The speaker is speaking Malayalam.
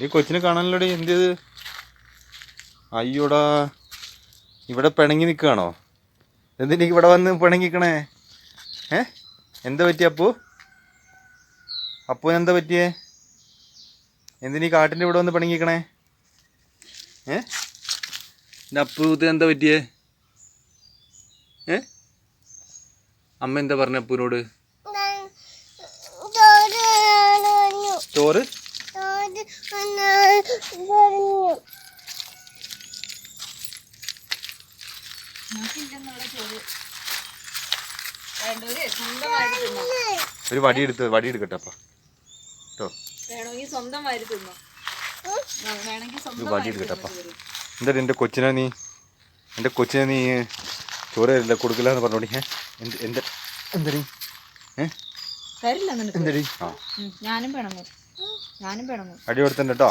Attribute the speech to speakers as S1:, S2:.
S1: ഈ കൊച്ചിനെ കാണാനല്ലോടി എന്ത്? അയ്യോടാ, ഇവിടെ പിണങ്ങി നിൽക്കുകയാണോ? എന്തിനീ ഇവിടെ വന്ന് പിണങ്ങിക്കണേ? എന്താ പറ്റിയ അപ്പൂനെന്താ പറ്റിയേ? എന്തിനീ കാട്ടിൻ്റെ ഇവിടെ വന്ന് പിണങ്ങിക്കണേ? എൻ്റെ അപ്പൂത്തിന് എന്താ പറ്റിയേ? അമ്മ എന്താ പറഞ്ഞ അപ്പൂനോട്? ചോറ് ഒരു വടി എടുക്കട്ടെ അപ്പ കേട്ടോ. വടി എടുക്കട്ടെ അപ്പ. എന്താ എൻ്റെ കൊച്ചിനെ നീ ചോറ് തരില്ല, കൊടുക്കില്ല എന്ന് പറഞ്ഞോടി. എന്തടി എന്തടി? അടി കൊടുത്തണ്ട് കേട്ടോ.